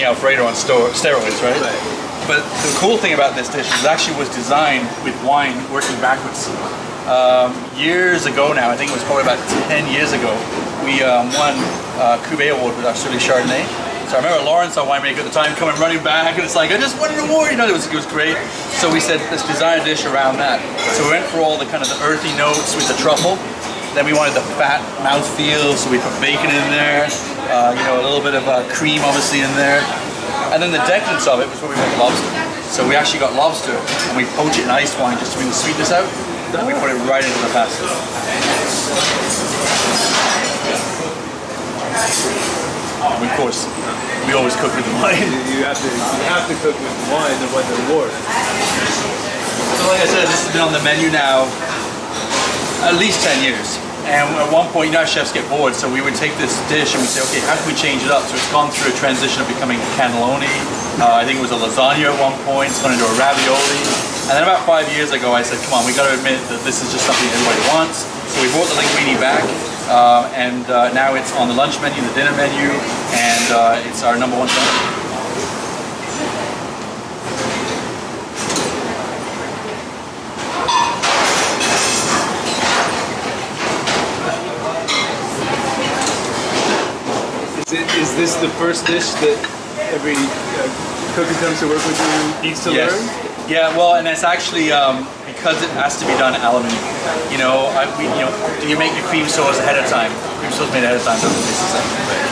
Alfredo on steroids, right? But the cool thing about this dish is it actually was designed with wine working backwards. Years ago now, I think it was probably about 10 years ago, we won a Cuvée Award with our Surly Chardonnay. So I remember Lawrence, our winemaker at the time, coming running back, and it's like, I just won an award, you know, it was great. So we said, let's design a dish around that. So we went for all the kind of the earthy notes with the truffle. Then we wanted the fat mouthfeel, so we put bacon in there, you know, a little bit of cream obviously in there. And then the decadence of it was where we went lobster. So we actually got lobster, and we poach it in ice wine just to bring the sweetness out, and we put it right into the pasta. And of course, we always cook with wine. You have to cook with wine to win the award. So like I said, this has been on the menu now at least 10 years. And at one point, you know, chefs get bored, so we would take this dish and we'd say, okay, how can we change it up? So it's gone through a transition of becoming a cannelloni. I think it was a lasagna at one point. It's gone into a ravioli. And then about 5 years ago, I said, come on, we got to admit that this is just something everybody wants. So we brought the linguini back, and now it's on the lunch menu, the dinner menu, and it's our #1 seller. Is this the first dish that every cook who comes to work with you needs to learn? Yeah, well, and it's actually because it has to be done aluminium. You know, do you make your cream sauce ahead of time? Cream sauce made ahead of time doesn't taste the same,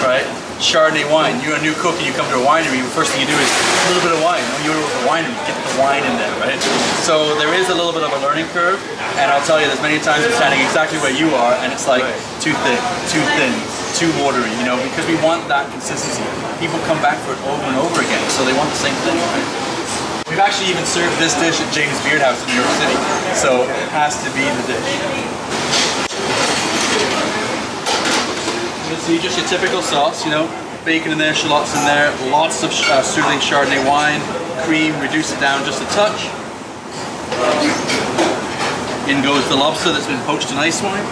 right? Chardonnay wine. You're a new cook and you come to a winery. The first thing you do is a little bit of wine. When you're at the winery, get the wine in there, right? So there is a little bit of a learning curve, and I'll tell you, there's many times I'm standing exactly where you are, and it's like too thick, too watery, you know, because we want that consistency. People come back for it over and over again, so they want the same thing, right? We've actually even served this dish at James Beard House in New York City, so it has to be the dish. See, just your typical sauce, you know, bacon in there, shallots in there, lots of Surly Chardonnay wine, cream, reduce it down just a touch. In goes the lobster that's been poached in ice wine.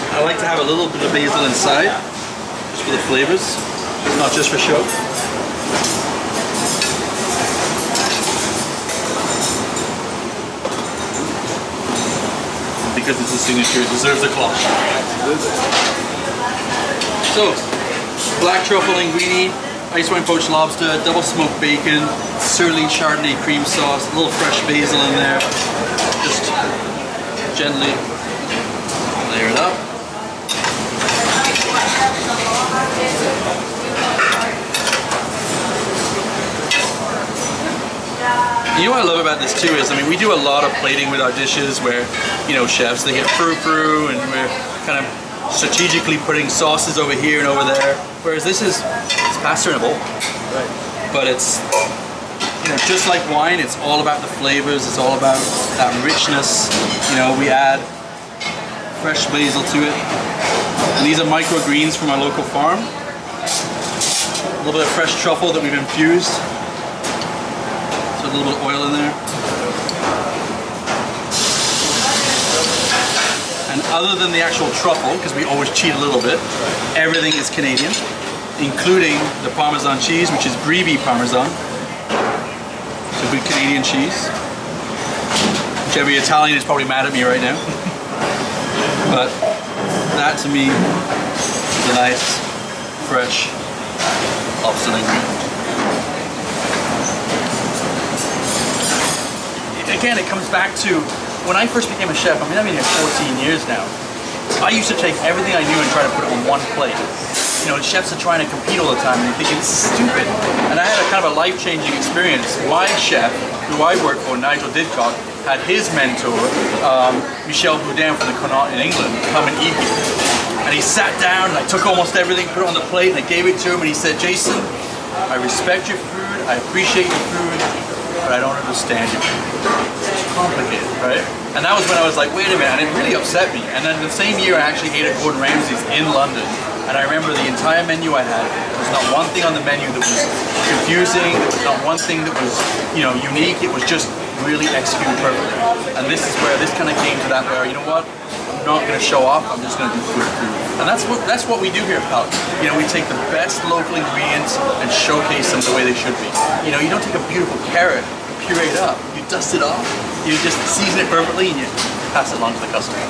I like to have a little bit of basil inside, just for the flavors, not just for show. Because it's a signature, it deserves a cloche. So, Black Truffle Linguini, Icewine Poached Lobster, double smoked bacon, Surly Chardonnay cream sauce, a little fresh basil in there. Just gently layer it up. You know what I love about this too is, I mean, we do a lot of plating with our dishes where, you know, chefs, they get frou-frou and we're kind of strategically putting sauces over here and over there. Whereas this is, it's pastournable, right? But it's, you know, just like wine, it's all about the flavors, it's all about that richness. You know, we add fresh basil to it. And these are microgreens from our local farm. A little bit of fresh truffle that we've infused. So a little bit of oil in there. And other than the actual truffle, because we always cheat a little bit, everything is Canadian, including the Parmesan cheese, which is Brie Parmesan. It's a good Canadian cheese. Which every Italian is probably mad at me right now. But that to me is a nice, fresh lobster linguine. Again, it comes back to when I first became a chef. I mean, I've been here 14 years now. I used to take everything I knew and try to put it on one plate. You know, chefs are trying to compete all the time and you think it's stupid. And I had a kind of a life-changing experience. My chef, who I worked for, Nigel Didcock, had his mentor, Michel Boudin from the Connaught in England, come and eat with me. And he sat down and I took almost everything, put it on the plate, and I gave it to him and he said, Jason, I respect your food, I appreciate your food, but I don't understand your food. It's complicated, right? And that was when I was like, wait a minute, and it really upset me. And then the same year I actually ate at Gordon Ramsay's in London. And I remember the entire menu I had, there was not one thing on the menu that was confusing, there was not one thing that was, you know, unique. It was just really executed perfectly. And this is where this kind of came to that where, you know what, I'm not going to show off, I'm just going to do good food. And that's what we do here at Peller. You know, we take the best local ingredients and showcase them the way they should be. You know, you don't take a beautiful carrot, puree it up, you dust it off, you just season it perfectly and you pass it along to the customer.